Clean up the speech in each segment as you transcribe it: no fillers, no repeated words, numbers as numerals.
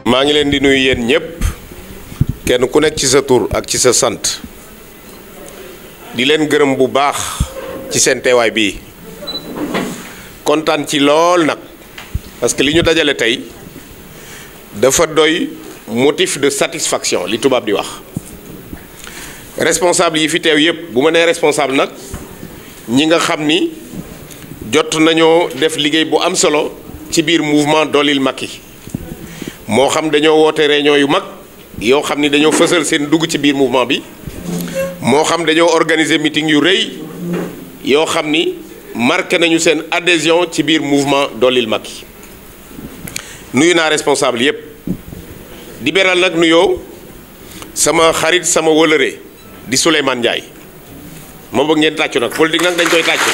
maa ngi leen di nuyu yéen ñëpp kenn ku nekk ci sa tur ak ci sa sant di leen gërëm bu baax ci seen teewaay bii kontaan ci lool nag parce que li ñu dajale tey dafa doy motif de satisfaction li tubaab di wax responsable yi fi teew yëpp bu ma nee responsable nag ñi nga xam ni jot nañoo def liggéey bu am solo ci biir mouvement Doolil Macky moo xam dañoo woote réunion yu mag yoo xam ni dañoo fësal seen dugg ci biir mouvement bi moo xam dañoo organiser meeting yu rëy yoo xam ni marqué nañu seen adhésion ci biir mouvement Doolil Macky nuyu naa responsable yépp di beral nag nuyoo sama xarit sama wëlëre di Souleymane Ndiaye moo bëgg ngeen tàccu nag politique nag dañ koy tàccu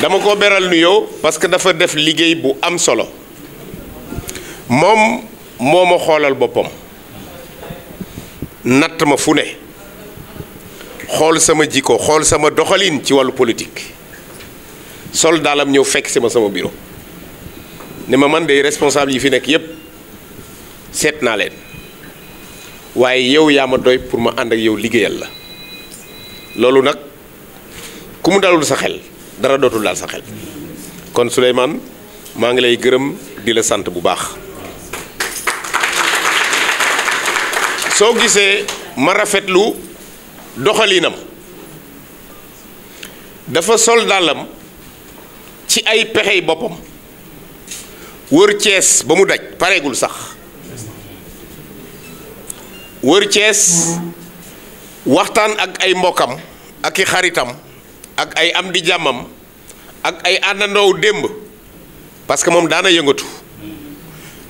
dama ko beral nuyoo parce que dafa def liggéey bu am solo moom moo ma xoolal boppam natt ma fu ne xool sama jikko xool sama doxalin ci wàllu politique sol daalam ñëw fekk si ma sama bureau ne ma man de responsable yi fi nekk yépp seet naa leen waaye yow yaa ma doy pour ma ànd ak yow liggéeyal la loolu nag ku mu dalul sa xel dara dootul daal sa xel kon Souleymane maa ngi lay gërëm di la sant bu baax soo gisee ma rafetlu doxalinam dafa sol dàllam ci ay pexey boppam wër Cees ba mu daj pareegul sax wër Cees waxtaan ak ay mbokkam ak i xaritam ak ay am di jàmmam ak ay àndandoow démb parce que moom daana yëngatu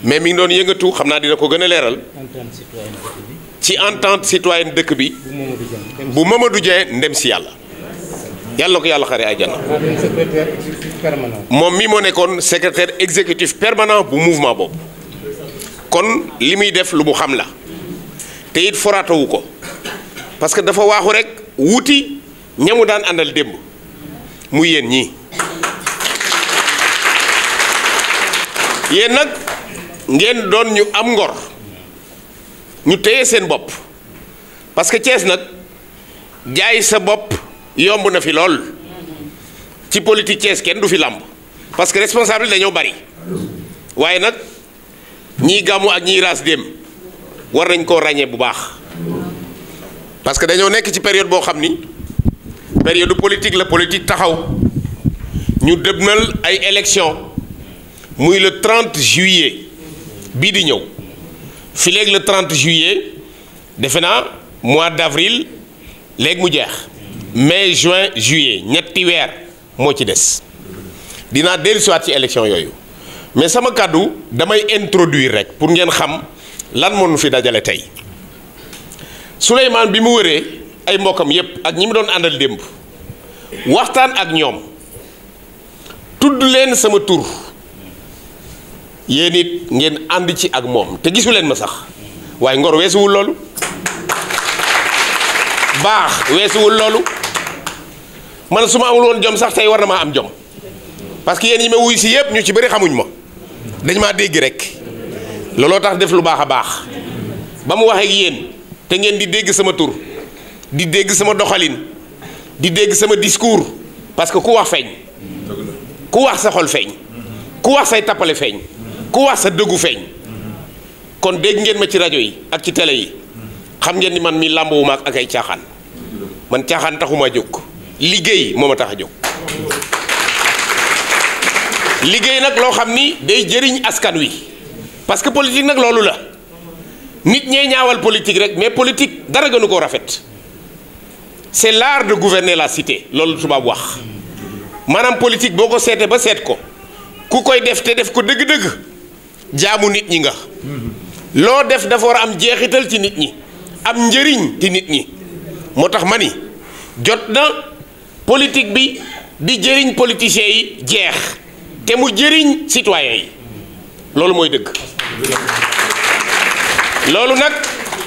mais mi ngi doon yëngatu xam naa dina ko gën a leeral ci entente citoyenne dëkk bi bu Mamadou Dieng ndem si yàlla yàlla ko yàlla xare àjjana moom mi moo nekkoon secrétaire exécutif permanent bu mouvement boobu kon li muy def lu mu xam la te it foraatawu ko parce que dafa waaxu rek wuti ñamu daan àndal démb muy yéen ñii yéen nag ngeen doon ñu am ngor ñu téye seen bopp parce que Thiès nag jaay sa bopp yomb na fi lool ci politique Thiès kenn du fi làmb parce que responsable dañoo bari waaye nag ñii gàmmu ak ñii raas dem war nañ koo ràññee bu baax parce que dañoo nekk ci période boo xam ni période politique la politique taxaw ñu dëbnal ay élection muy le 30 juillet bii di ñëw fi léegi le 30 juillet defe naa mois d'avril léegi mu jeex mai juin juillet ñetti weer moo ci des dinaa dellusiwaat ci élection yooyu mais sama kàddu damay introduire rek pour ngeen xam lan moo nu fi dajale tey Souleymane bi mu wëree ay mbokkam yépp ak ñi mu doon àndal démb waxtaan ak ñoom tudd leen sama tur yéen it ngeen ànd ci ak moom te gisu leen ma sax waaye ngor weesuwul loolu baax weesuwul loolu man su ma amul woon jom sax tey war na maa am jom parce que yéen ñi ma wuy si yépp ñu ci bëri xamuñ ma dañ maa dégg rek looloo tax def lu baax a baax ba mu waxee ak yéen te ngeen di dégg sama tur di dégg sama doxalin di dégg sama discours parce que ku wax feeñ ku wax sa xol feeñ ku wax say tappale feeñ ku wax sa dëggu feeñ kon dégg ngeen ma ci rajo yi ak ci télé yi xam ngeen ni man mi làmbuwuma ak ay caaxaan man caaxaan taxuma jóg liggéey moo ma tax a jóg liggéey nag loo xam ni day jëriñ askan wi parce que politique nag loolu la nit ñee ñaawal politique rek mais politique dara gënu koo rafet c'est l'art de gouverner la cité loolu tubaab wax maanaam politique boo ko seetee ba seet ko ku koy def te def ko dëgg-dëgg jaamu nit ñi nga loo def dafa war a am jeexital ci nit ñi am njëriñ ci nit ñi moo tax ma ni jot na politique bi di jëriñ politiciens yi jeex te mu jëriñ citoyens yi loolu mooy dëgg loolu nag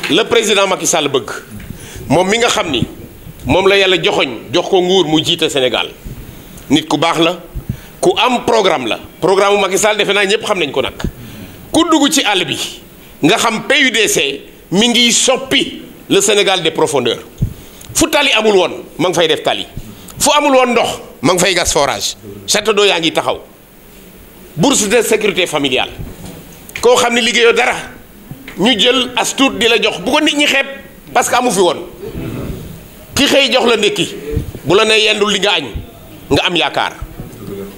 le président Macky Sall bëgg moom mi nga xam ni moom la yàlla joxoñ jox ko nguur mu jiite Sénégal nit ku baax la ku am programme la programme Macky Sall defe naa ñëpp xam nañ ko nag ku dugg ci àll bi nga xam PUDC mi ngi soppi le Sénégal des profondeurs fu tali amul woon ma ngi fay def tali fu amul woon ndox ma ngi fay gas forage château d'eau yaa ngi taxaw bourse de sécurité familiale koo xam ne liggéeyoo dara ñu jël as tuut di la jox bu ko nit ñi xeeb parce que amu fi woon ki xëy jox la ndékki bu la ne yendul li nga añ nga am yaakaar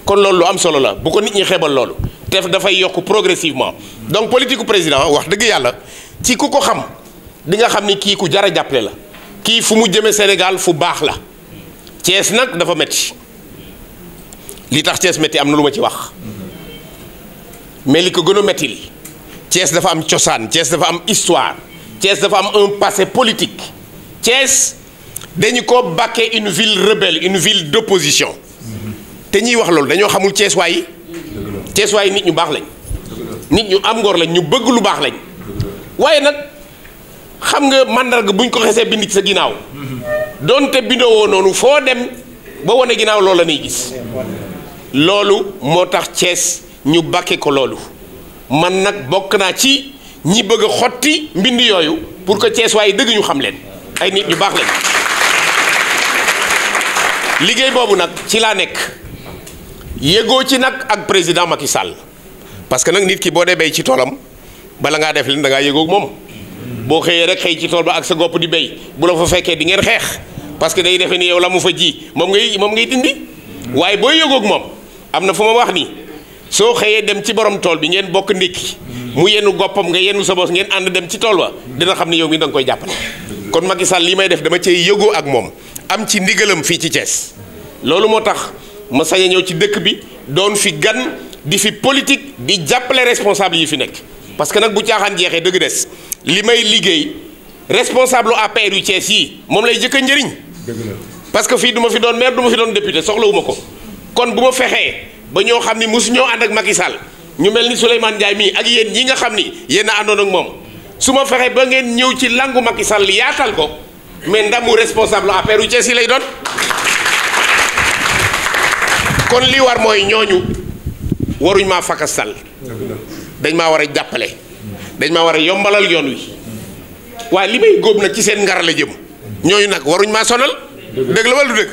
kon loolu lu am solo la bu ko nit ñi xeebal loolu te dafay yokk progressivement donc politique u président wax dëgg yàlla ci ku ko xam di nga xam ni kii ku jar a jàppale la kii fu mu jëme Sénégal fu baax la Thiès nag dafa metti li tax Thiès metti am na lu ma ci wax mais li ko gën a metti li Thiès dafa am cosaan Thiès dafa am histoire Thiès dafa am un passé politique Thiès dañu ko bàkkee une ville rebelle une ville d'opposition te ñiy wax loolu dañoo xamul Thiès waay yi Thiès waay nit ñu baax lañ nit ñu am ngor lañ ñu bëgg lu baax lañ waaye nag xam nga màndarga buñ ko xesee bind ci sa ginnaaw doonte bindoo woo noonu foo dem ba wane ginnaaw loolu la ñuy gis loolu moo tax Thiès ñu bàkke ko loolu man nag bokk naa ci ñi bëgg a xotti mbind yooyu pour que Thiès waay dëgg ñu xam leen ay nit ñu baax lañ liggéey boobu nag ci laa nekk yégoo ci nag ak président Macky Sall parce que nag nit ki boo dee béy ci toolam bala ngaa def leen da ngaa yégoo ak moom boo xëyee rek xëy ci tool ba ak sa gopp di béy bu la fa fekkee di ngeen xeex parce que day defee ni yow la mu fa ji moom ngay dindi waaye booy yégoo ak moom am na fu ma wax ni soo xëyee dem ci borom tool bi ngeen bokk ndékki mu yenu goppam nga yenu sa bos ngeen ànd dem ci tool ba dina xam ni yow mi da nga koy jàppale kon Macky Sall li may def dama cee yégoo ak moom am ci ndigalam fii ci Thiès loolu moo tax ma sañ a ñëw ci dëkk bi doon fi gan di fi politique di jàppale responsable yi fi nekk parce que nag bu caaxaan jeexee dëgg des li may liggéey responsable APR yu Thiès yi moom lay jëkk a njëriñ parce que fii du ma fi doon maire du ma fi doon député soxlawuma ko kon bu ma fexee ba ñoo xam ni mosu ñoo ànd ak Macky Sall ñu mel ni Souleymane Ndiaye mii ak yéen ñi nga xam ni yéen a àndoon ak moom su ma fexee ba ngeen ñëw ci langu Macky Sall yaatal ko mais ndamu responsable APR yu Thiès yi lay doon kon li war mooy ñooñu waruñ maa fakastal dañ maa war a jàppale dañ maa war a yombalal yoon wi waaye li may góob nag ci seen ngar la jëm ñooñu nag waruñ maa sonal dëgg la wala du dëgg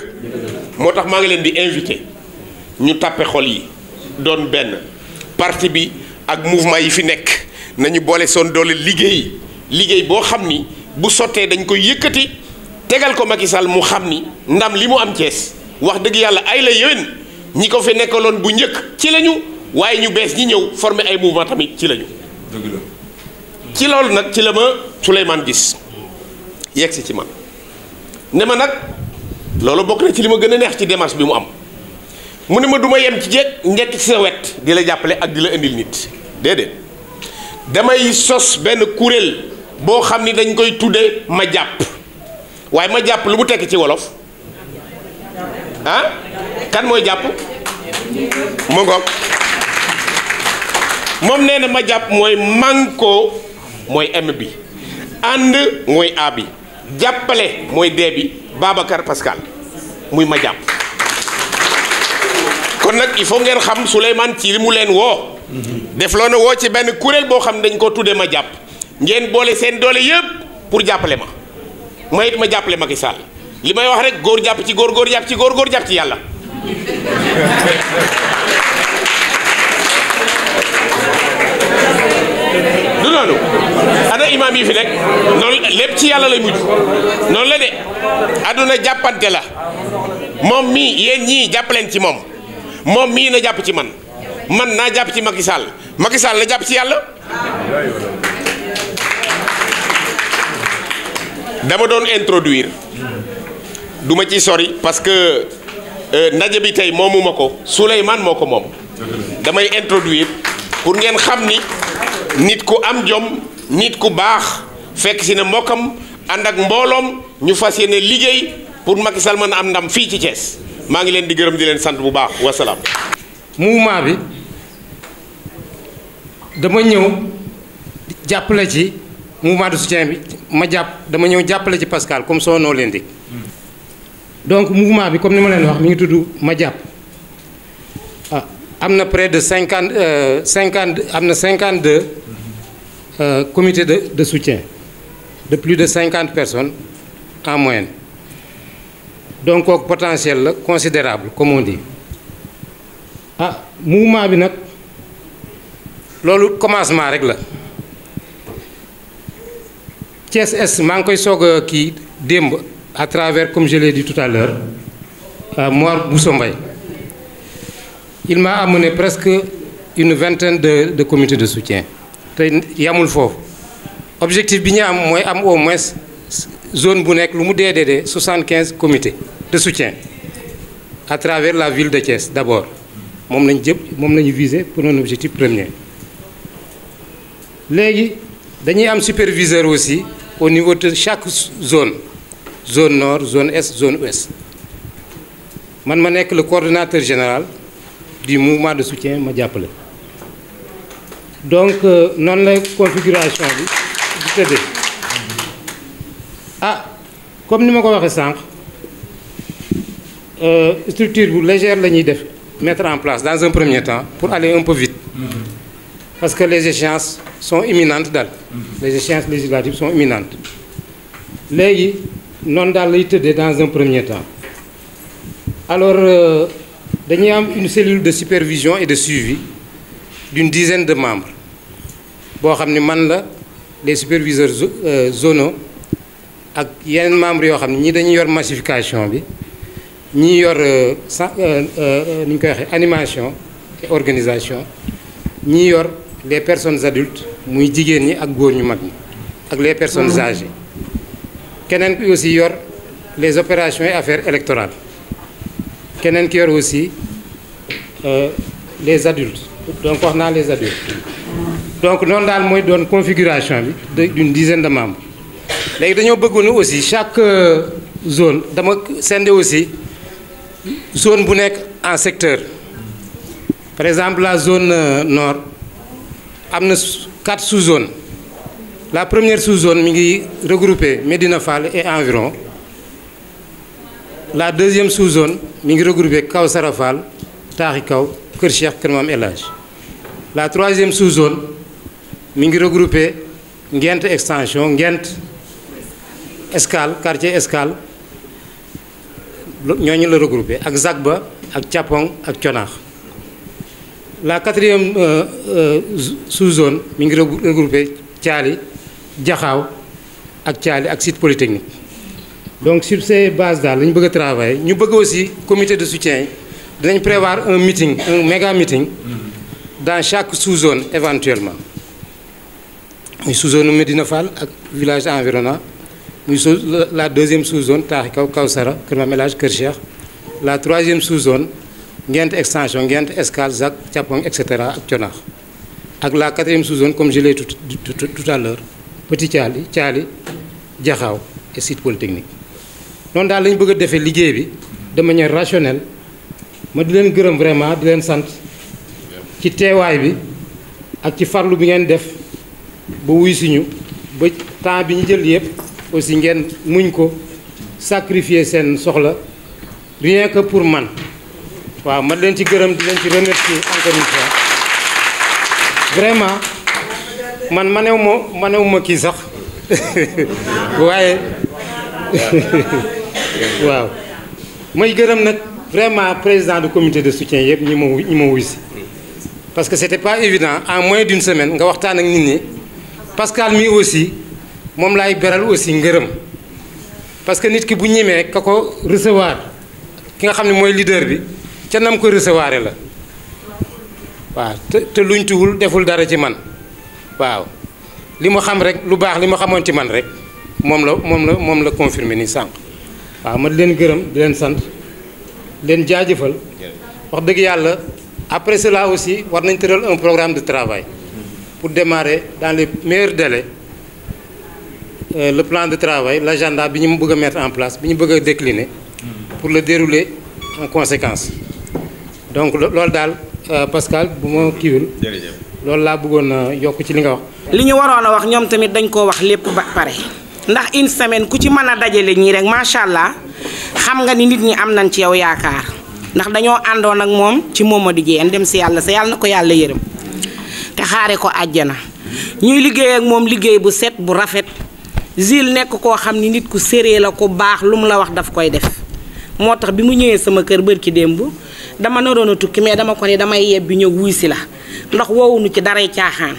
moo tax maa ngi leen di invité ñu tàppe xol yi doon benn parti bi ak mouvement yi fi nekk nañu boole son doole liggéey boo xam ni bu sottee dañ koy yëkkati tegal ko Macky Sall mu xam ni ndam li mu am Thiès wax dëgg yàlla ay la yéwén ñi ko fi nekkaloon bu njëkk ci lañu waaye ñu bees ñi ñëw former ay mouvement tamit ci lañu ci loolu nag ci la ma Souleymane gis yegg si ci man ne ma nag loolu bokk na ci li ma gën a neex ci démarche bi mu am mu ne ma du ma yem ci njëkk ci sa wet di la jàppale ak di la indil nit déedéet damay sos benn kuréel boo xam ni dañ koy tuddee ma jàpp waaye ma jàpp lu mu tekk ci wolof ah kan mooy jàpp mu ngoog moom nee na ma jàpp mooy manko mooy M bi ànd mooy A bi jàppale mooy D bi Babacar Pascal muy ma jàpp kon nag il faut ngeen xam Souleymane ci li mu leen woo def loo na woo ci benn kuréel boo xam ne dañ ko tuddee ma jàpp ngeen boole seen doole yëpp pour jàppale ma it ma jàppale Macky Sall li may wax rek góor jàpp ci góor jàpp ci góor jàpp ci yàlla du noonu ana imaam yi fi nekk noonu lépp ci yàlla lay mujj noonu la de àdduna jàppante la moom mii yéen ñii jàppaleen ci moom mii na jàpp ci man naa jàpp ci Macky Sall na jàpp ci yàlla dama doon introduire du ma ci sori parce que ndaje bi tey moomuma ko Souleymane moo ko moom damay introduire pour ngeen xam ni nit ku am jom nit ku baax fekk si ne mbokkam ànd ak mbooloom ñu fas yéene liggéey pour Macky Sall mën a am ndam fii ci Thiès maa ngi leen di gërëm di leen sant bu baax wasalaam. mouvement bi dama ñëw jàppale ci mouvement de soutien bi dama ñëw jàppale ci Pascal comme son nom l'indique donc mouvement bi comme ni ma leen wax mi ngi tudd ma jàpp ah am na près de 52 comités de soutien de plus de 50 personnes en moyenne donc kooku potentiel la considérable comme on dit ah mouvement bi nag loolu commencement rek la Thiès Est maa ngi koy soog a kii démb à travers comme je l'ai dit tout à l'heure Mor Bousso Mbaye il m'a amené presque une vingtaine de comités de soutien te yamul foofu objectif bi ñu am mooy am au moins zone bu nekk lu mu dee 75 comités de soutien à travers la ville de Thiès d'abord moom lañu viser pour un objectif premier léegi dañuy am superviseur aussi au niveau de chaque zone nord zone est zone ouest man ma nekk le coordonnateur général du mouvement de soutien ma jàppale donc noonu la configuration bi di tëddee ah comme ni ma ko waxee sànq structure bu légère la ñuy def mettre en place dans un premier temps pour aller un peu vite parce que les échéances sont imminentes daal les échéances législatives sont imminentes léegi noonu daal lay tëddee dans un premier temps alors dañuy am une cellule de supervision et de suivi d'une dizaine de membres boo xam ne man la les superviseurs zonaux ak yeneen membres yoo xam ne ñii dañuy yor massification bi ñii yor ni ñu koy waxee animation et organisation ñii yor les personnes adultes muy jigéen ñi ak góor ñu mag ñi ak les personnes âgées keneen ki aussi yor les opérations et affaires électorales keneen ki yor aussi les adultes donc wax naa les adultes donc noonu daal mooy doon configuration bi d'une dizaine de membres léegi dañoo bëggoon aussi chaque zone dama sende aussi zone bu nekk en secteur par exemple la zone nord am na 4 sous-zones la première sous-zone mi ngi regroupé Médina Fall et environ la deuxième sous-zone mi ngi regroupé Kawsara Fall Taaxi Kaw Kër Cheikh Kër Maam El Hadj la troisième sous-zone mi ngi regroupé Ngent extension Ngent Escale quartier Escale ñooñu la regroupé ak Zagba ak Thiapong ak Thionaax la quatrième sous-zone mi ngi regroupé Thiali Jaxaaw ak Thiali ak site polytechnique donc sur ces bases daal la ñu bëgg a travailler ñu bëgg aussi comité de soutien yi dinañ prévoir un meeting un méga meeting dans chaque sous-zone éventuellement muy sous-zone Médina Fall ak village environnant muy la deuxième sous-zone Taaxi Kaw Kawsara Kër Maam El Hadj Kër Cheikh la troisième sous-zone Ngent extension Ngent Escale Zac Thiapong et cetera ak Thionaax ak la quatrième sous-zone comme je l'ai tout à l'heure Petit Thiali Thiali Jaxaaw et site polytechnique noonu daal la ñu bëgg a defee liggéey bi de manière rationnelle ma di leen gërëm vraiment di leen sant ci teewaay bi ak ci farlu bi ngeen def ba wuy siñu ba temps bi ñu jël yëpp aussi ngeen muñ ko sacrifier seen soxla rien que pour man waaw ma leen ci gërëm di leen ci remercier encore une fois vraiment man manew ma kii sax waaye waaw may gërëm nag vraiment président du comité de soutien yëpp ñi ma wuy si parce que c'était pas évident en moins d'une semaine nga waxtaan ak nit ñi Pascal mi aussi moom laay beral aussi ngërëm parce que nit ki bu ñemee ka ko recevoir ki nga xam ne mooy leader bi ca nam ko recevoir la waaw te luñ tuwul deful dara ci man waaw li ma xam rek lu baax li ma xamoon ci man rek moom la confirmer ni sànq waaw ma di leen gërëm di leen sant leen jaajëfal wax dëgg yàlla après cela aussi war nañ tëral un programme de travail pour démarrer dans les meilleurs délais le plan de travail l'agenda bi ñu bëgg a mettre en place bi ñu bëgg a décliner pour le dérouler en conséquence donc loolu daal Pascal bu ma kiiwul loolu laa bëggoon a yokk ci li nga wax. li ñu waroon a wax ñoom tamit dañ koo wax lépp ba pare ndax une semaine ku ci mën a dajale ñii rek macha allah xam nga ni nit ñi am nañ ci yow yaakaar ndax dañoo àndoon ak moom ci Momadou Dieng dem si yàlla sa yàlla na ko yàlla yërëm te xaare ko àjjana ñuy liggéey ak moom liggéey bu set bu rafet. Jules nekk koo xam ni nit ku sérée la ku baax lu mu la wax daf koy def moo tax bi mu ñëwee sama kër bërki démb dama naroon a tukki mais dama ko ne damay yebbi ñëw wuy si la ndax woowuñu ci daray caaxaan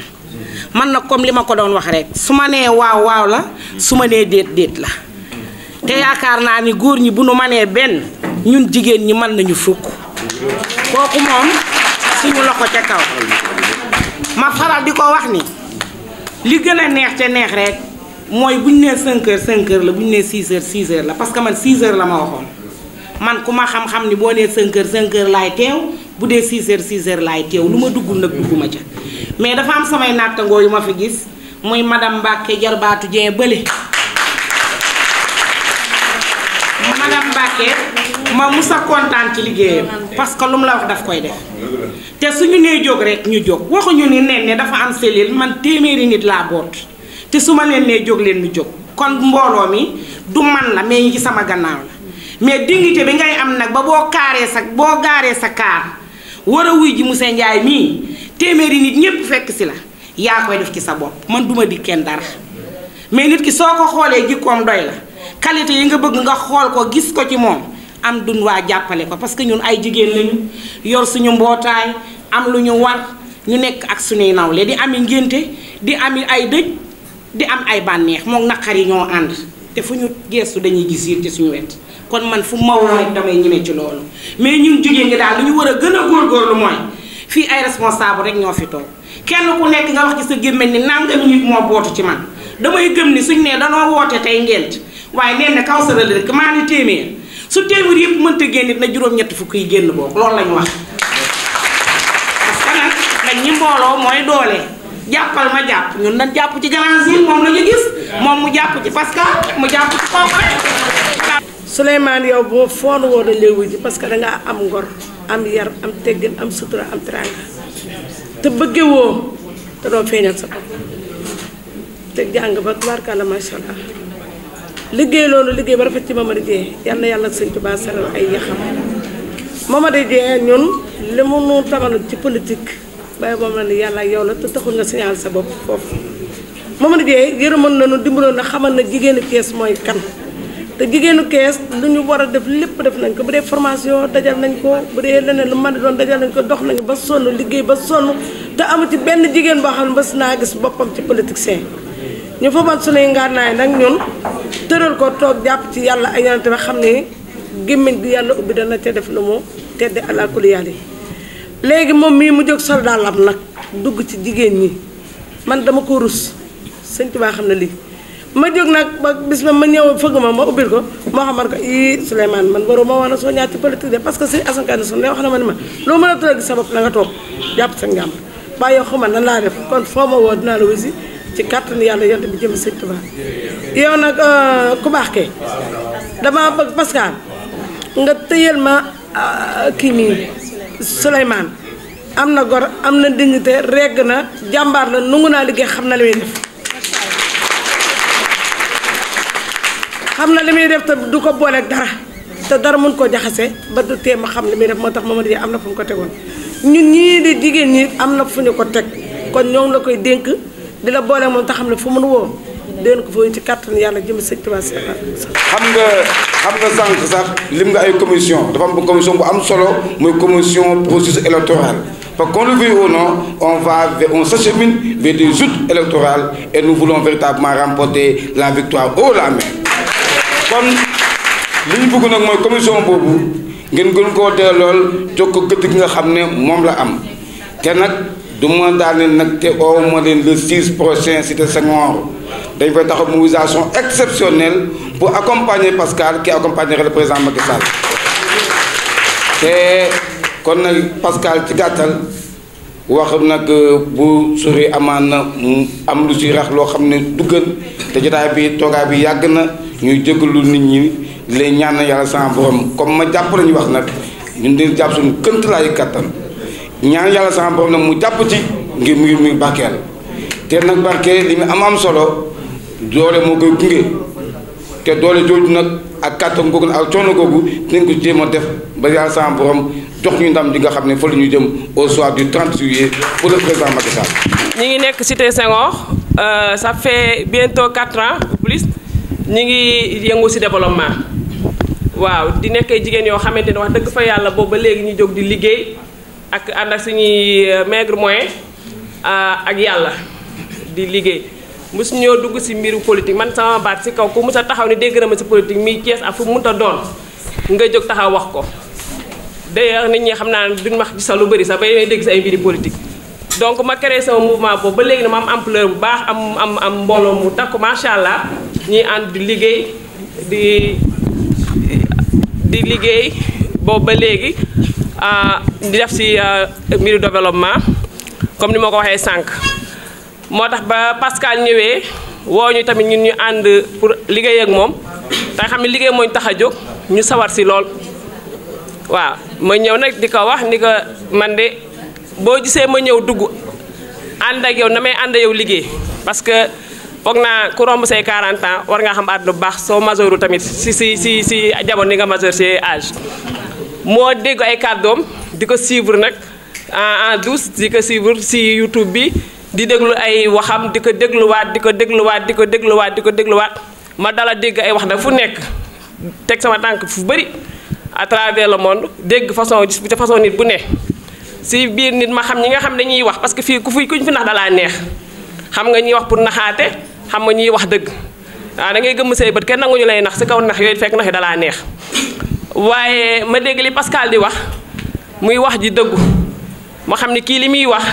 man nag comme li ma ko doon wax rek su ma nee waaw waaw la su ma nee déet déet la te yaakaar naa ni góor ñi bu nu manee benn ñun jigéen ñi mën nañu fukk kooku moom suñu loxo ca kaw ma faral di ko wax ni li gën a neex te neex rek mooy bu ñu nee 5 heures 5 heures la bu ñu nee 6 heures 6 heures la parce que man 6 heures la ma waxoon man ku ma xam-xam ni boo nee 5 heures 5 heures laay teew bu dee 6 heures 6 heures laay teew lu ma duggul nag dugguma ca mais dafa am samay nattangoo yu ma fi gis muy madame Mbacke jarbaatu Dieng bële madame Mbacke ma musa kontaan ci liggéeyam parce que lu mu la wax daf koy def te suñu nee jóg rek ñu jóg waxuñu ni nen ne dafa am cellule man téeméeri nit laa boot te su ma leen nee jóg leen ñu jóg kon mbooloo mi du man la mais ñi ci sama gannaaw la mais dignité bi ngay am nag ba boo gaaree sa kaar war a wuy ji monsieur Ndiaye mii téeméeri nit ñépp fekk si la yaa koy def ci sa bopp man duma di kenn dara mais nit ki soo ko xoolee jikkoom doy la qualité yi nga bëgg nga xool ko gis ko ci moom am dun waa jàppale ko parce que ñun ay jigéen lañu yor suñu mbootaay am lu ñu war ñu nekk ak suñuy nawle di ami ngénte di ami ay dëj di am ay bànneex moom naqar yi ñoo ànd te fu ñu geestu dañuy gis yéen ci suñu wet kon man fu ma woo rek damay ñeme ci loolu mais ñun jigéen ñi daal lu ñu war a gën a góorgóorlu mooy fii ay responsable rek ñoo fi toog kenn ku nekk nga wax ci sa gémmiñ ni nangam nit moo bootu ci man damay gëm ni suñ ne danoo woote tey ngent waaye nee na kaw sa la rek maa ni téeméer su téeméer yëpp mënta génn nit na juróom-ñetti fukk yi génn boobu loolu lañu wax parce que nag ñi mbooloo mooy doole jàppal ma jàpp ñun dañ jàpp ci Grand Jules moom la ñu gis moom mu jàpp ci parce que mu jàpp ci kooku rek. Souleymane yow boo foonu woo dañ lay wuy ji parce que dangaa am ngor am yar am teggin am sutura am teraanga te bëgge woo te doo feeñal sa bopp te jàng ba tubaarkàlla macha allah liggéey loolu liggéey ba rafet ci Momadou Dieng yal na yàlla sëñ Tuubaa saral ay yaxam Momadou Dieng ñun li mu nu tamal ci politique waaye moom la ni yàlla ak yow la te taxul nga signal sa bopp foofu Momadou Dieng yërëmoon nañu dimbaloon na xamal na jigéenu Kees mooy kan te jigéenu Kees lu ñu war a def lépp def nañ ko bu dee formation dajal nañ ko bu dee leneen lu mën doon dajal nañ ko dox nañu ba sonn liggéey ba sonn te amu ci benn jigéen boo xam ne bës naa gis boppam ci politicien ñu foogoon suñuy ngànnaay nag ñun tëral ko toog jàpp ci yàlla ay yonent bi xam ne gémmiñ bi yàlla ubbi dana ca def lu mu tedde ala kulli yàlla yi léegi moom mii mu jóg soldaalam nag dugg ci jigéen ñi man dama ko rus sëñ Tuubaa xam ne lii ma jóg nag ba bis ma ñëw fëgg ma ubbil ko moo xam man ko Souleymane man waroo ma war a soo ñaar ci politique de parce que si Assane Kane son lay wax na ma ni ma loo mën a tëral gis sa bopp la nga toog jàpp sa njàmm waaye yow xamal nan laa def kon foo ma woo dinaa la wisi ci kàttan yàlla yonte bi jëm sëñ Tuubaa yow nag ku baax kee dama bëgg Pascal nga tëyal ma kii mii Souleymane am na gor am na dignité regg na jàmbaar la nungu naa liggéey xam na li muy def xam na li muy def te du ko booleeg dara te dara mun koo jaxase ba du tee ma xam li muy def moo tax Momadou Dieng am na fu mu ko tegoon ñun ñii di jigéen ñi am na fu ñu ko teg kon ñoo ngi la koy dénk di la boole moom te xam ne fu mun woo déen ko fa ci kàttan yàlla jëm sëñ Tuubaa xam nga sànq sax lim nga ay commission dafa am commission bu am solo muy commission processus électoral parce qu'on le veuille ou non on s'achemine vers des joutes électorales et nous voulons véritablement remporter la victoire haut la main kon li ñu bëgg nag mooy commission boobu ngeen gën koo dellool jox ko gëdd gi nga xam ne moom la am te nag du ma daal ne nag te oo ma leen le 6 prochain cité Senghor dañ fay taxaw mobilisation exceptionnelle pour accompagner Pascal qui accompagnerait le président Macky Sall te kon nag Pascal ci gàttal wax nag bu sori amaan na am lu si rax loo xam ne duggan te jotaay bi toogaay bi yàgg na ñuy jégalu nit ñi leen ñaan na yàlla sama borom comme ma jàpp lañu wax nag ñun dañu jàpp suñu kënt laayu kattan ñaan yàlla sama borom nag mu jàpp ci ngir muy barkeel te nag barkeel li mu am solo doole moo koy gunge te doole jooju nag ak kàttan googu ak coono googu dinañ ko jéem a def ba yàlla sama borom jox ñu ndam li nga xam ne fa la ñu jëm au soir du 30 juillet pour le président Macky Sall. ñi ngi nekk cité Senghor ça fait bientôt 4 ans plus ñi ngi yëngu ci développement waaw di nekk ay jigéen yoo xamante ne wax dëgg fa yàlla boobu ba léegi ñu jóg di liggéey ak ànd ak suñuy maigre moyen ak yàlla di liggéey mosu ñoo dugg ci mbiru politique man sama baat ci kaw ku mës a taxaw ni dégg na ma ci politique mi Thiès ak fu mu mënta doon nga jóg taxaw wax ko d'ailleurs nit ñi xam naa ne duñ ma gis sax lu bëri sax ba may dégg ci ay mbiri politique donc ma créé sama mouvement boobu ba léegi ne ma am ampleur bu baax am mbooloo mu takku macha allah ñuy ànd di liggéey di liggéey boobu ba léegi di def ci mbiru développement comme ni ma ko waxee sànq moo tax ba Pascal ñëwee woo ñu tamit ñun ñu ànd pour liggéey ak moom te xam ne liggéey moo ñu tax a jóg ñu sawar ci lool waaw ma ñëw nag di ko wax ni ko man de boo gisee ma ñëw dugg ànd ak yow na may ànd yow liggéey parce que foog naa ku romb say 40 ans war nga xam àdduna bu baax soo majeuru tamit si jamono ni nga majeur si âge moo dégg ay kàddoom di ko suivre nag en douce di ko suivre si YouTube bi di déglu ay waxam di ko dégluwaat ma dala dégg ay wax nag fu nekk teg sama tànk fu bëri à travers le monde dégg façon nit bu ne si biir nit ma xam ñi nga xam dañuy wax parce que fii kuñ fi nax dalaa neex xam nga ñuy wax pour naxaate xam nga ñuy wax dëgg waaw da ngay gëmm say bët kenn nanguñu lay nax si kaw nax yooyu fekk nax yi dalaa neex waaye ma dégg li Pascal di wax muy wax ji dëggu ma xam ni kii li muy wax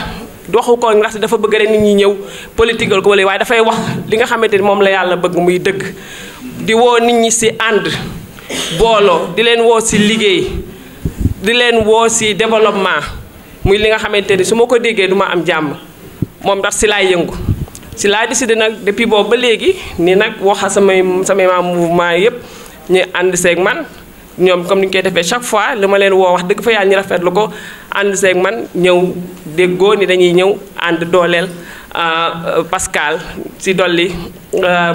waxu ko ndax dafa bëgg rek nit ñi ñëw politique ko wala waaye dafay wax li nga xamante ni moom la yàlla bëgg muy dëgg di woo nit ñi si ànd booloo di leen woo si liggéey di leen woo si développement muy li nga xamante ni su ma ko déggee du ma am jàmm moom ndax si laay yëngu si laa décidé nag depuis boobu ba léegi ni nag waxa samay mouvement yëpp ñu ànd seeg man ñoom comme ni ñu koy defee chaque fois li ma leen woo wax dëgg fa yàlla ñu rafetlu ko ànd seeg man ñëw déggoo ni dañuy ñëw ànd dooleel Pascal si dolli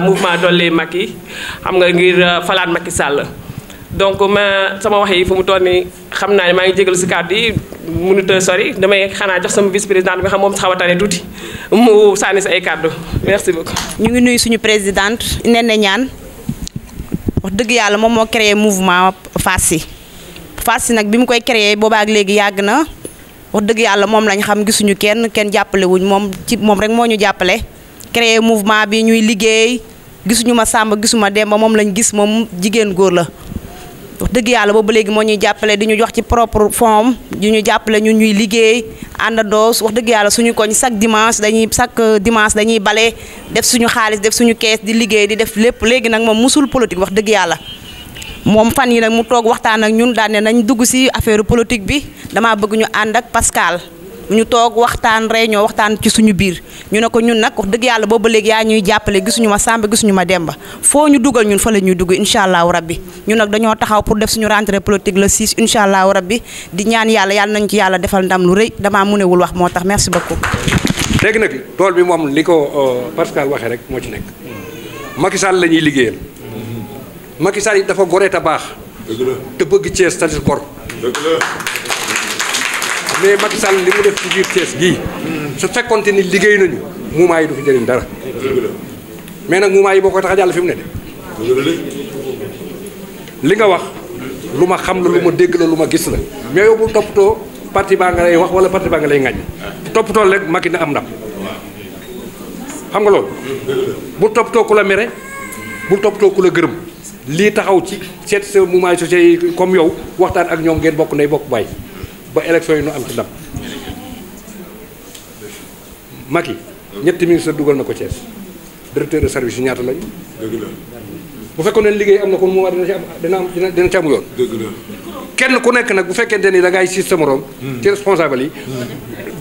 mouvement dolli Macky xam nga ngir falaat Macky Sall donc ma sama wax yi fu mu toll nii xam naa ne maa ngi jégalu si kàddu yi mënut a sori damay xanaa jox sama vice présidente bi xam moom xaw a tane tuuti mu sànni si ay kàddu merci beaucoup. ñu ngi nuyu suñu présidente Néné Niane wax dëgg yàlla moom moo créé mouvement Fass nag bi mu koy créé boobaak léegi yàgg na wax dëgg yàlla moom lañ xam gisuñu kenn jàppale wuñ moom rek moo ñu jàppale créé mouvement bi ñuy liggéey gisuñu ma Samba gisuma Demba moom lañ gis moom jigéen góor la. wax dëgg yàlla boobu léegi moo ñuy jàppale di ñu jox ci propre fond di ñu jàppale ñun ñuy liggéey àndandoo wax dëgg yàlla suñu koñ chaque dimanche dañuy bale def suñu xaalis def suñu kees di liggéey di def lépp léegi nag moom musul politique wax dëgg yàlla moom fan yi nag mu toog waxtaan ak ñun daan ne nañ dugg ci affaire politique bi damaa bëgg ñu ànd ak Pascal ñu toog waxtaan réunion waxtaan ci suñu biir ñu ne ko ñun nag wax dëgg yàlla boobu léegi yaa ñuy jàppale gisuñu ma Samba gisuñu ma Demba foo ñu dugal ñun fa la ñuy dugg incha allahu rabbi ñun nag dañoo taxaw pour def suñu rentrée politique le 6 incha allahu rabbi di ñaan yàlla nañ ci yàlla defal ndam lu rëy damaa mënewul wax moo tax merci beaucoup. léegi nag tool bi moom li ko Pascal waxee rek moo ci nekk Macky Sall la ñuy liggéeyal Macky Sall yi dafa goree te baax te bëgg Thiès te gor mais Macky Sall li mu def ci biir Thiès gii su fekkonte ni liggéey nañu muumaa yi du fi jëriñ dara mais nag muumaa yi boo ko tax a jàll fi mu ne de li nga wax lu ma xam la lu ma dégg la lu ma gis la mais yow bu toppatoo parti baa nga lay wax wala parti baa nga lay ŋañ toppatoo rek Macky na am ndam xam nga loolu bu toppatoo ku la mere bu toppatoo ku la gërëm lii taxaw ci seet sa muumaa yi société yi comme yow waxtaan ak ñoom ngeen bokk ndey bokk bàyyi ba élection yi nu am ci ndam Macky ñetti ministre dugal na ko Thiès directeur de service yi ñaata lañu bu fekkoon ne liggéey am na kon moom dina ci am yoon kenn ku nekk nag bu fekkente ni da ngay siis sa morom ci responsable yi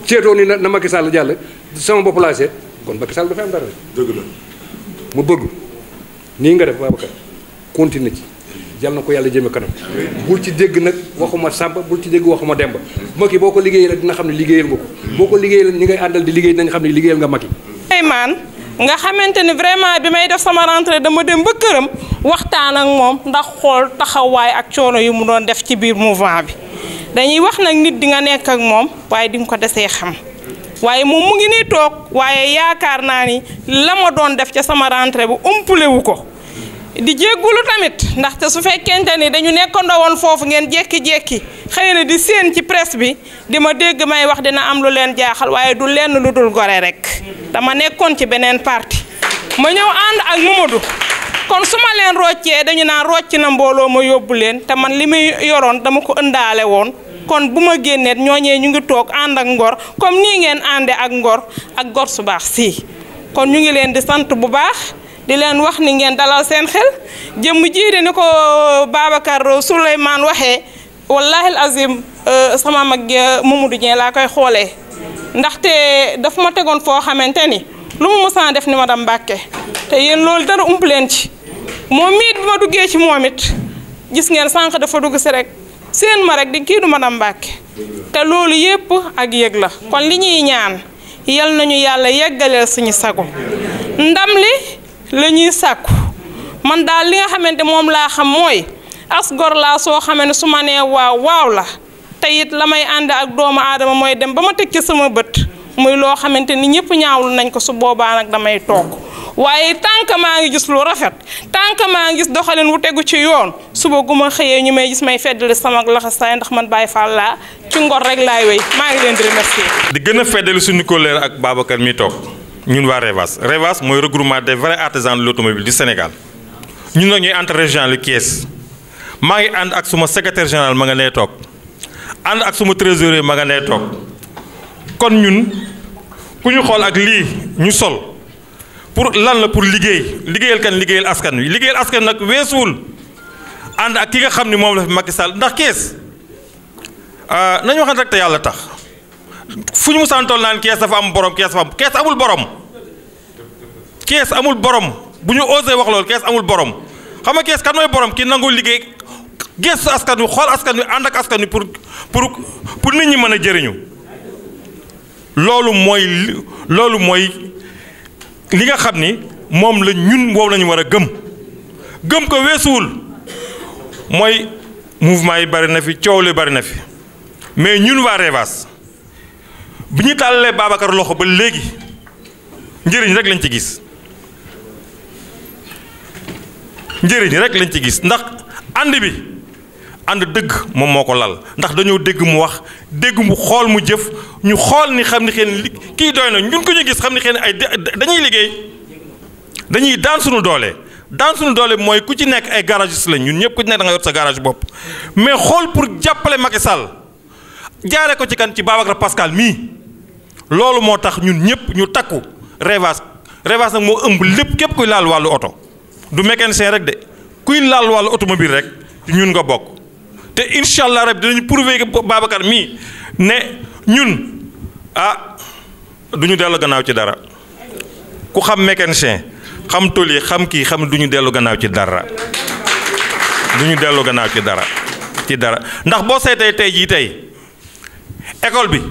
seetoo ni na Macky Sall jàll sama bopp laa seet kon Macky Sall dafa am dara mu bëgg nii nga def Babacar continue ci yàlla na ko yàlla jëme kanam bul ci dégg nag waxuma Samba bul ci dégg waxuma Demba Macky boo ko liggéeyee rek dina xam ne liggéeyal nga ko boo ko liggéeyal ñi ngay àndal di liggéey dinañ xam ne liggéeyal nga Macky. Souleymane nga xamante ni vraiment bi may def sama rentrée dama dem ba këram waxtaan ak moom ndax xool taxawaay ak coono yu mu doon def ci biir mouvement bi dañuy wax nag nit di nga nekk ak moom waaye di nga ko desee xam waaye moom mu ngi nii toog waaye yaakaar naa ni la ma doon def ca sama rentrée bu umpule wu ko di jéggulu tamit ndaxte su fekkente ni dañu nekkandoo woon foofu ngeen jékki-jékki xëy na di séen ci presse bi di ma dégg may wax dina am lu leen jaaxal waaye du lenn lu dul gore rek dama nekkoon ci beneen parti ma ñëw ànd ak Mamadou kon su ma leen roccee dañu naan rocc na mbooloo ma yóbbu leen te man li muy yoroon dama ko ëndaale woon kon bu ma génneet ñooñee ñu ngi toog ànd ak ngor comme nii ngeen ànde ak ngor ak gor su baax sii kon ñu ngi leen di sant bu baax di leen wax ni ngeen dalal seen xel jëmm jiite ni ko Babacar Souleymane waxee wallahi al azim sama mag Mamadou Dieng laa koy xoolee ndaxte daf ma tegoon foo xamante ni lu mu mësaan def ni madame Mbacke te yéen loolu dara ump leen ci moom miit bi ma duggee ci moom it gis ngeen sànq dafa dugg si rek seen ma rek di kii du madame Mbacke te loolu yépp ak yëg la kon li ñuy ñaan yal nañu yàlla yeggaleel suñu sago ndam li la ñuy sàkku man daal li nga xamante moom laa xam mooy as gor laa soo xamee ne su ma nee waaw waaw la te it la may ànd ak doomu aadama mooy dem ba ma teg ci sama bët muy loo xamante ni ñëpp ñaawlu nañ ko su boobaa nag damay toog waaye tant que maa ngi gis lu rafet tant que maa ngi gis doxalin wu tegu ci yoon suba gu ma xëyee ñu may gis may feddali sama laxasaay ndax man Baye Fall laa ci ngor rek laay wéy maa ngi leen di remercier. di gën a feddali suñu kóllëre ak Babacar mi toog ñun waa Revas Revas mooy regroupement des vrais artisans de l'automobile du Sénégal ñun nag ñooy entre régional lu Thiès maa ngi ànd ak suma secrétaire général ma nga nee toog ànd ak suma trésorier ma nga nee toog kon ñun ku ñu xool ak lii ñu sol pour lan la pour liggéeyal kan liggéeyal askan wi liggéeyal askan nag weesuwul ànd ak ki nga xam ni moom la fi Macky Sall ndax Thiès nañu waxante rek te yàlla tax fu ñu musaan toll naan Thiès dafa am borom Thiès dafa am Thiès amul borom Thiès amul borom bu ñu osé wax loolu Thiès amul borom xam nga Thiès kan mooy borom ki nangoo liggéey gëstu askan wi xool askan wi ànd ak askan wi pour nit ñi mën a jëriñu loolu mooy li nga xam ni moom la ñun boobu la ñu war a gëm ko weesuwul mooy mouvement yi bari na fi coow li bari na fi mais ñun waa Revas bi ñu tàllalee Babacar loxo ba léegi njëriñ rek lañ ci gis ndax ànd bi ànd dëgg moom moo ko lal ndax dañoo dégg mu wax dégg mu xool mu jëf ñu xool ni xam ni xëy kii doy na ñun ko ñu gis xam ni xëy ay dañuy liggéey dañuy daan suñu doole mooy ku ci nekk ay garagiste lañ ñun ñëpp ku ci nekk da nga yor sa garage bopp mais xool pour jàppale Macky Sall jaare ko ci kan ci Babacar Pascal mii loolu moo tax ñun ñëpp ñu takku Revas nag moo ëmb lépp képp kuy laal wàllu oto du mécanicien rek de kuy laal wàllu automobile rek ñun nga bokk te incha allah rek dinañu prouver que Babacar mii ne ñun du ñu dellu gannaaw ci dara ku xam mécanicien xam tôlier xam kii xam du ñu dellu gannaaw ci dara ci dara ndax boo seetee tey jii tey école bi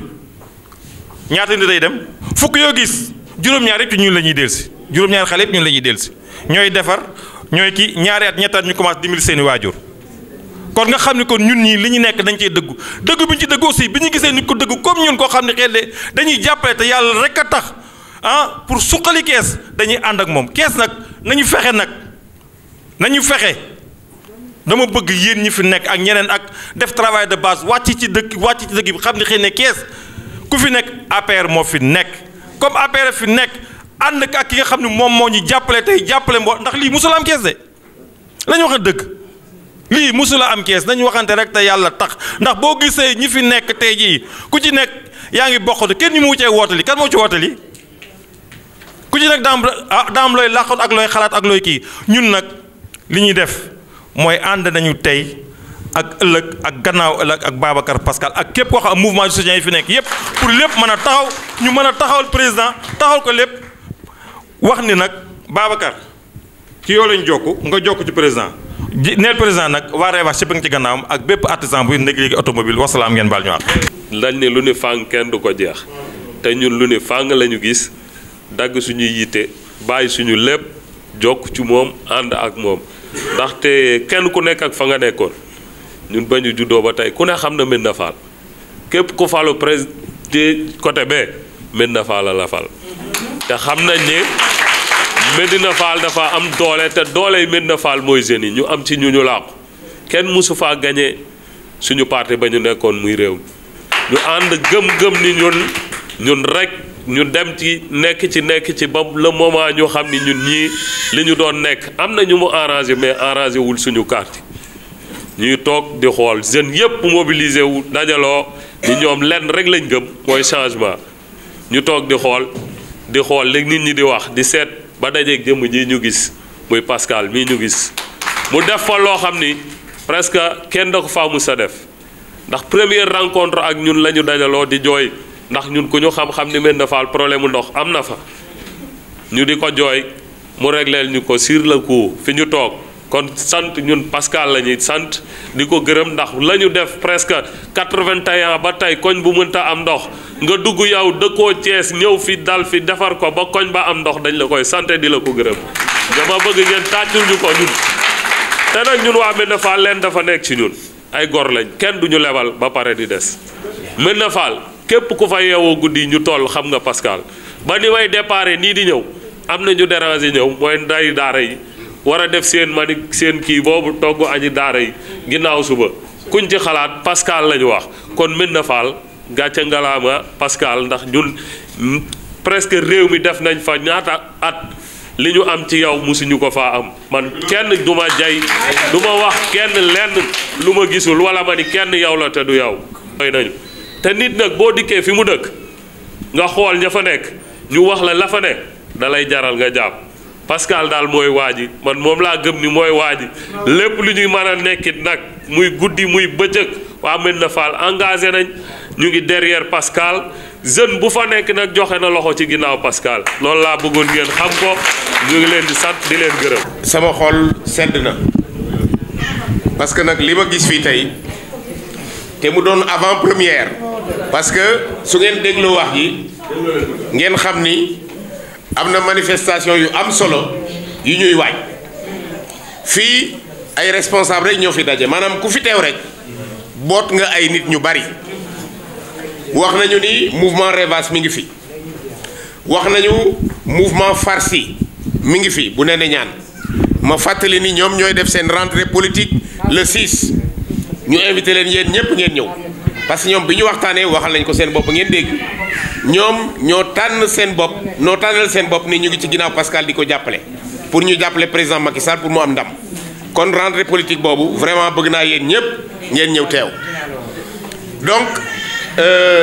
ñaata nit day dem fukk yoo gis juróom-ñaar yëpp ci ñun la ñuy dellusi juróom-ñaar xale yëpp ñun la ñuy dellusi ñooy defar ñooy kii ñaari at ñetti at ñu commencé dimbali seeni waajur kon nga xam ni kon ñun ñii li ñu nekk dañ cee dëggu bi ñu ci dëggu aussi bi ñu gisee nit ko dëggu comme ñun koo xam ne xel dañuy jàppale te yàlla rek a tax pour suqali Kees dañuy ànd ak moom Kees nag nañu fexe dama bëgg yéen ñi fi nekk ak ñeneen ak def travail de base wàcc ci dëkk bi xam ne xëy ne Kees ku fi nekk APR moo fi nekk comme APR fi nekk ànd ak ki nga xam ne moom moo ñu jàppale tey jàppale ndax lii musula am Kees de la ñu wax dëgg lii musula am Kees nañu waxante rek te yàlla tax ndax boo gisee ñi fi nekk tey jii ku ci nekk yaa ngi bokkatu kenn ñu mu cee wootali kan moo ci wootali ku ci nekk daam looy làqatu ak looy xalaat ak looy kii ñun nag li ñuy def mooy ànd nañu tey ak ëllëg ak gannaaw ëllëg ak Babacar Pascal ak képp koo xam mouvement de soutien yi fi nekk yépp pour lépp mën a taxaw ñu mën a taxawal président taxawal ko lépp wax ni nag Babacar ci yow lañ jokk nga jokk ci président neel président nag waa Revas ci ci gannaawam ak bépp artisan buy nekk léegi automobile wasalaam ngeen baal ñu wax. lañ ne lu ne fàng kenn du ko jeex te ñun lu ne fàng la ñu gis dagg suñuy yitte bàyyi suñu lépp jokk ci moom ànd ak moom ndaxte kenn ku nekk ak fa nga nekkoon ñun ba ñu juddoo ba tey ku ne xam na Médina Fall képp ku falu président côté bee Médina Fall la fal te xam nañ ne Médina Fall dafa am doole te doole yi Médina Fall mooy jeunes yi ñu am ci ñu làqu kenn mësu faa gañe suñu parti ba ñu nekkoon muy réew ñu ànd gëm-gëm ni ñun rek ñu dem ci nekk ci ba le moment ñu xam ni ñun ñii li ñu doon nekk am na ñu mu arrangé mais arrangé wul suñu parti ñuy toog di xool jeunes yépp mobilisé wu dajaloo ni ñoom lenn rek lañ gëm mooy changement ñu toog di xool li nit ñi di wax di seet ba dajeeg jëmm ji ñu gis muy Pascal mii ñu gis mu def fa loo xam ni presque kenn da ko faa mus a def ndax première rencontre ak ñun la ñu dajaloo di jooy ndax ñun ku ñu xam-xam ni Médina Fall problème mu ndox am na fa ñu di ko jooy mu régleel ñu ko sur le coup fi ñu toog kon sant ñun Pascal la ñuy sant di ko gërëm ndax la ñu def presque 81 ba tey koñ bu mënta am ndox nga dugg yow dëkkoo Thiès ñëw fi dal fi defar ko ba koñ ba am ndox dañ la koy sant di la ko gërëm dama bëgg ngeen tàccul ñu ko ñun te nag ñun waa Médina Fall leen dafa nekk ci ñun ay gor lañ kenn duñu lebal ba pare di des Médina Fall képp ku fa yeewoo guddi ñu toll xam nga Pascal ba ni may déparé nii di ñëw am na ñu déranger ñëw mooy nday daara yi war a def seen kii boobu togg añi daara yi ginnaaw suba kuñ ci xalaat Pascal lañu wax kon Médina Fall gàcce ngalaama Pascal ndax ñun presque réew mi def nañ fa ñaata at li ñu am ci yow musuñu ko faa am man kenn du ma jay du ma wax kenn lenn lu ma gisul wala ma ni kenn yow la te du yow doy nañu te nit nag boo dikkee fi mu dëkk nga xool ña fa nekk ñu wax la fa ne da lay jaral nga jàpp Pascal daal mooy waa ji man moom laa gëm ni mooy waa ji lépp lu ñuy mën a nekkit nag muy guddi muy bëccëg waa Médina Fall engagé nañ ñu ngi derrière Pascal jeune bu fa nekk nag joxe na loxo ci ginnaaw Pascal loolu laa bëggoon ngeen xam ko ñu ngi leen di sant di leen gërëm. sama xol sedd na parce que nag li ma gis fii tey te mu doon avant première parce que su ngeen déglu wax yi ngeen xam ni am na manifestation yu am solo yu ñuy waaj fii ay responsable rek ñoo fi daje maanaam ku fi teew rek boot nga ay nit ñu bari wax nañu ni mouvement Revas mi ngi fi wax nañu mouvement Farsi mi ngi fi bu Néné Niane ma fàttali ni ñoom ñooy def seen rentrée politique le 6 ñu invité leen yéen ñëpp ngeen ñëw parce que ñoom bi ñu waxtaanee waxal nañ ko seen bopp ngeen dégg ñoom ñoo tànn seen bopp noo tànnal seen bopp ni ñu ngi ci ginnaaw Pascal di ko jàppale pour ñu jàppale président Macky Sall pour mu am ndam kon rentrée politique boobu vraiment bëgg naa yéen ñëpp ngeen ñëw teew donc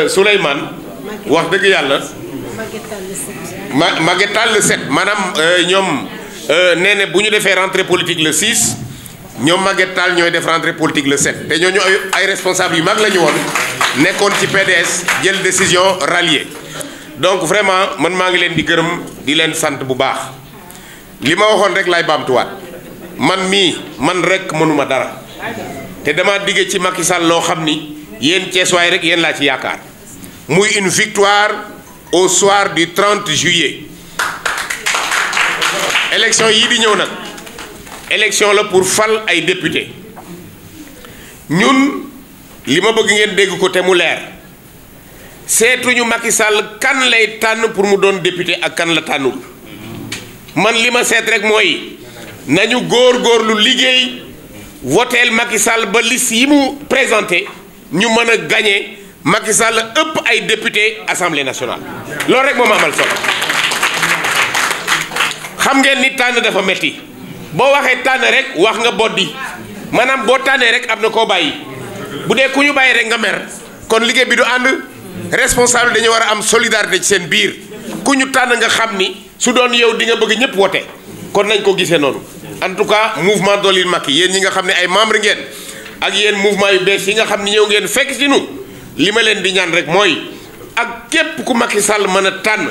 Souleymane wax dëgg yàlla Maguette Tall le 7 maanaam ñoom nee na bu ñu defee rentrée politique le 6 ñoom Maguette Tall ñooy def rentrée politique le 7 te ñooñu ay responsable yu mag la ñu woon nekkoon ci PDS jël décision rallier donc vraiment man maa ngi leen di gërëm di leen sant bu baax li ma waxoon rek laay baamtuwaat man rek mënuma dara te dama digge ci Macky Sall loo xam ni yéen Thiès waay rek yéen laa ci yaakaar muy une victoire au soir du 30 juillet élection yii di ñëw nag élection la pour fal ay député ñun li ma bëgg ngeen dégg ko te mu leer seetuñu Macky Sall kan lay tànn pour mu doon député ak kan la tànnul man li ma seet rek mooy nañu góor-góorlu liggéey voteel Macky Sall ba liste yi mu présenté ñu mën a gagné Macky Sall ëpp ay député assemblée nationale loolu rek moo ma amal solo xam ngeen ni tànn dafa metti boo waxee tànn rek wax nga boddi maanaam boo tànnee rek am na koo bàyyi bu dee ku ñu bàyyi rek nga mer kon liggéey bi du ànd responsable dañu war a am solidarité ci seen biir ku ñu tànn nga xam ni su doon yow di nga bëgg ñëpp wote kon nañ ko gisee noonu en tout cas mouvement Doolil Macky yéen ñi nga xam ne ay membre ngeen ak yéen mouvement yu bees yi nga xam ne ñëw ngeen fekk ci nu li ma leen di ñaan rek mooy ak képp ku Macky Sall mën a tànn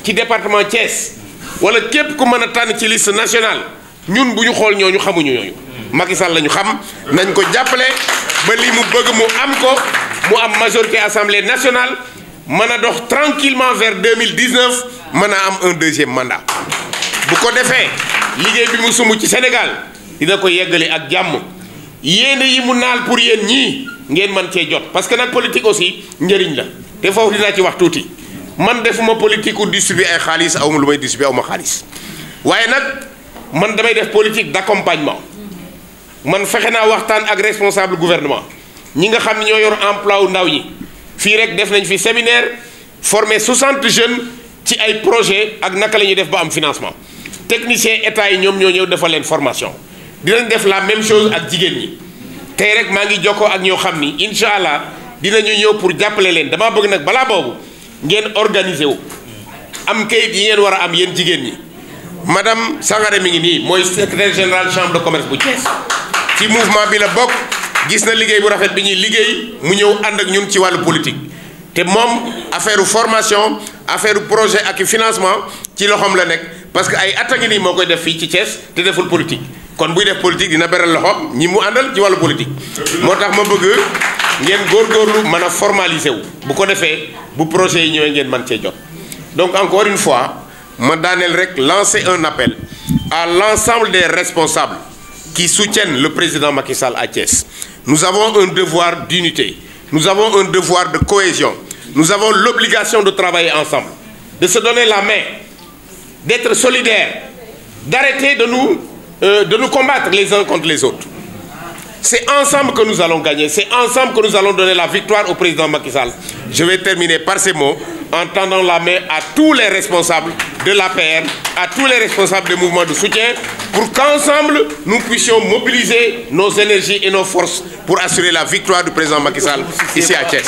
ci département Thiès wala képp ku mën a tànn ci liste nationale ñun bu ñu xool ñooñu xamuñu ñooñu Macky Sall la ñu xam nañ ko jàppale ba li mu bëgg mu am ko mu am majorité assemblée nationale mën a dox tranquillement vers 2019 mën a am un deuxième mandat bu ko defee liggéey bi mu sumb ci Sénégal dina ko yeggale ak jàmm yéene yi mu naal pour yéen ñii ngeen mën cee jot parce que nag politique aussi njëriñ la te foofu dinaa ci wax tuuti man defuma politique u distribuer ay xaalis awma lu may distribuer awma xaalis waaye nag man damay def politique d'accompagnement man fexe naa waxtaan ak responsable gouvernement ñi nga xam ne ñoo yor emploi wu ndaw ñi fii rek def nañ fi séminaire formé 60 jeunes ci ay projet ak naka la ñuy def ba am financement technicien état yi ñoom ñoo ñëw defal leen formation dinañ def la même chose ak jigéen ñi tey rek maa ngi jokkoo ak ñoo xam ni incha allah dinañu ñëw pour jàppale leen damaa bëgg nag balaa boobu ngeen organiser wu am kayit yi ngeen war a am yéen jigéen ñi madame Sangaré mi ngi nii mooy secrétaire général chambre de commerce bu Thiès ci mouvement bi la bokk gis na liggéey bu rafet bi ñuy liggéey mu ñëw ànd ak ñun ci wàllu politique te moom affaire formation affaire projet ak financement ci loxoom la nekk parce que ay at a ngi nii moo koy def fii ci Thiès te deful politique kon buy def politique dina beral loxoom ñi mu àndal ci wàllu politique moo tax ma bëgg ngeen góorgóorlu mën a formaliser wu bu ko defee bu projet yi ñëwee ngeen mën cee jot donc encore une fois ma daaneel rek lancer un appel à l'ensemble des responsables qui soutiennent le président Macky Sall à Thiès. Nous avons un devoir d'unité, nous avons un devoir de cohésion, nous avons l'obligation de travailler ensemble, de se donner la main, d'être solidaires, d'arrêter de nous combattre les uns contre les autres. C'est ensemble que nous allons gagner, c'est ensemble que nous allons donner la victoire au président Macky Sall. Je vais terminer par ces mots en tendant la main à tous les responsables de l'APR, à tous les responsables des mouvements de soutien, pour qu'ensemble nous puissions mobiliser nos énergies et nos forces pour assurer la victoire du président Macky Sall ici à Thiès.